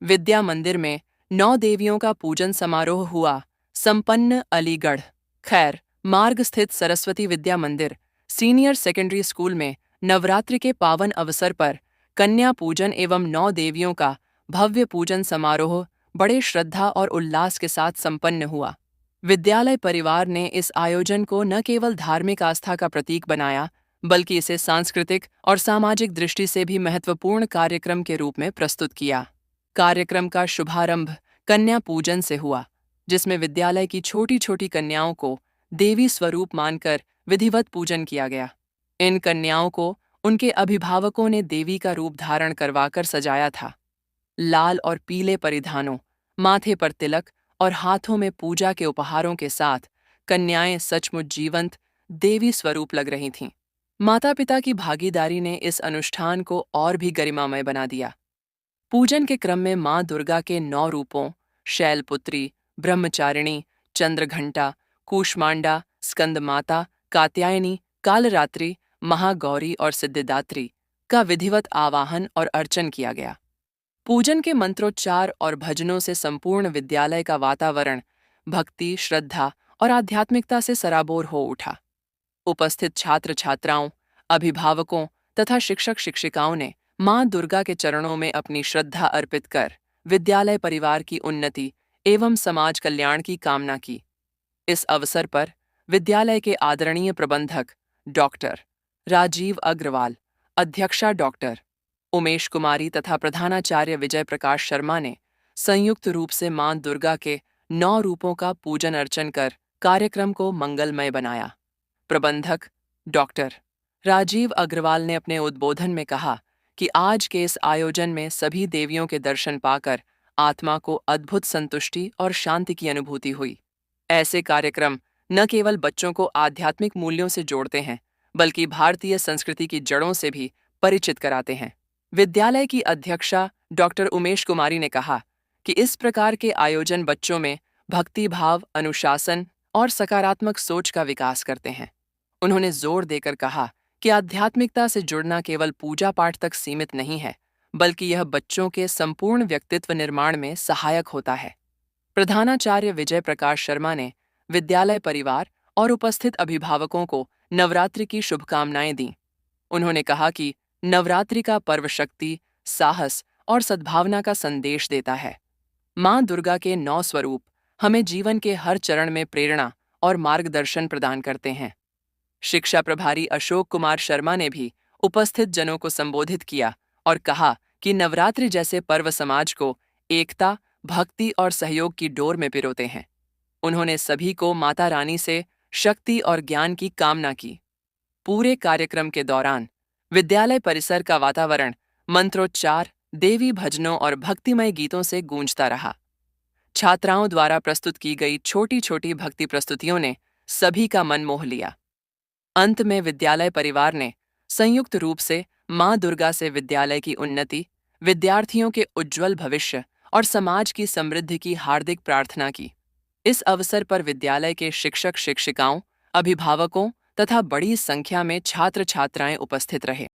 विद्या मंदिर में 9 देवियों का पूजन समारोह हुआ संपन्न अलीगढ़। खैर मार्ग स्थित सरस्वती विद्या मंदिर सीनियर सेकेंडरी स्कूल में नवरात्रि के पावन अवसर पर कन्या पूजन एवं 9 देवियों का भव्य पूजन समारोह बड़े श्रद्धा और उल्लास के साथ संपन्न हुआ। विद्यालय परिवार ने इस आयोजन को न केवल धार्मिक आस्था का प्रतीक बनाया, बल्कि इसे सांस्कृतिक और सामाजिक दृष्टि से भी महत्वपूर्ण कार्यक्रम के रूप में प्रस्तुत किया। कार्यक्रम का शुभारंभ कन्या पूजन से हुआ, जिसमें विद्यालय की छोटी छोटी कन्याओं को देवी स्वरूप मानकर विधिवत पूजन किया गया। इन कन्याओं को उनके अभिभावकों ने देवी का रूप धारण करवाकर सजाया था। लाल और पीले परिधानों, माथे पर तिलक और हाथों में पूजा के उपहारों के साथ कन्याएं सचमुच जीवंत देवी स्वरूप लग रही थीं। माता पिता की भागीदारी ने इस अनुष्ठान को और भी गरिमामय बना दिया। पूजन के क्रम में मां दुर्गा के 9 रूपों शैलपुत्री, ब्रह्मचारिणी, चंद्रघंटा, कूष्मांडा, स्कंदमाता, कात्यायनी, कालरात्रि, महागौरी और सिद्धिदात्री का विधिवत आवाहन और अर्चन किया गया। पूजन के मंत्रोच्चार और भजनों से संपूर्ण विद्यालय का वातावरण भक्ति, श्रद्धा और आध्यात्मिकता से सराबोर हो उठा। उपस्थित छात्र छात्राओं, अभिभावकों तथा शिक्षक शिक्षिकाओं ने मां दुर्गा के चरणों में अपनी श्रद्धा अर्पित कर विद्यालय परिवार की उन्नति एवं समाज कल्याण की कामना की। इस अवसर पर विद्यालय के आदरणीय प्रबंधक डॉक्टर राजीव अग्रवाल, अध्यक्षा डॉक्टर उमेश कुमारी तथा प्रधानाचार्य विजय प्रकाश शर्मा ने संयुक्त रूप से मां दुर्गा के 9 रूपों का पूजन अर्चन कर कार्यक्रम को मंगलमय बनाया। प्रबंधक डॉक्टर राजीव अग्रवाल ने अपने उद्बोधन में कहा कि आज के इस आयोजन में सभी देवियों के दर्शन पाकर आत्मा को अद्भुत संतुष्टि और शांति की अनुभूति हुई। ऐसे कार्यक्रम न केवल बच्चों को आध्यात्मिक मूल्यों से जोड़ते हैं, बल्कि भारतीय संस्कृति की जड़ों से भी परिचित कराते हैं। विद्यालय की अध्यक्षा डॉक्टर उमेश कुमारी ने कहा कि इस प्रकार के आयोजन बच्चों में भक्ति भाव, अनुशासन और सकारात्मक सोच का विकास करते हैं। उन्होंने जोर देकर कहा कि आध्यात्मिकता से जुड़ना केवल पूजा पाठ तक सीमित नहीं है, बल्कि यह बच्चों के संपूर्ण व्यक्तित्व निर्माण में सहायक होता है। प्रधानाचार्य विजय प्रकाश शर्मा ने विद्यालय परिवार और उपस्थित अभिभावकों को नवरात्रि की शुभकामनाएं दी। उन्होंने कहा कि नवरात्रि का पर्व शक्ति, साहस और सद्भावना का संदेश देता है। मां दुर्गा के 9 स्वरूप हमें जीवन के हर चरण में प्रेरणा और मार्गदर्शन प्रदान करते हैं। शिक्षा प्रभारी अशोक कुमार शर्मा ने भी उपस्थित जनों को संबोधित किया और कहा कि नवरात्रि जैसे पर्व समाज को एकता, भक्ति और सहयोग की डोर में पिरोते हैं। उन्होंने सभी को माता रानी से शक्ति और ज्ञान की कामना की। पूरे कार्यक्रम के दौरान विद्यालय परिसर का वातावरण मंत्रोच्चार, देवी भजनों और भक्तिमय गीतों से गूंजता रहा। छात्राओं द्वारा प्रस्तुत की गई छोटी छोटी भक्ति प्रस्तुतियों ने सभी का मन मोह लिया। अंत में विद्यालय परिवार ने संयुक्त रूप से मां दुर्गा से विद्यालय की उन्नति, विद्यार्थियों के उज्जवल भविष्य और समाज की समृद्धि की हार्दिक प्रार्थना की। इस अवसर पर विद्यालय के शिक्षक शिक्षिकाओं, अभिभावकों तथा बड़ी संख्या में छात्र छात्राएं उपस्थित रहे।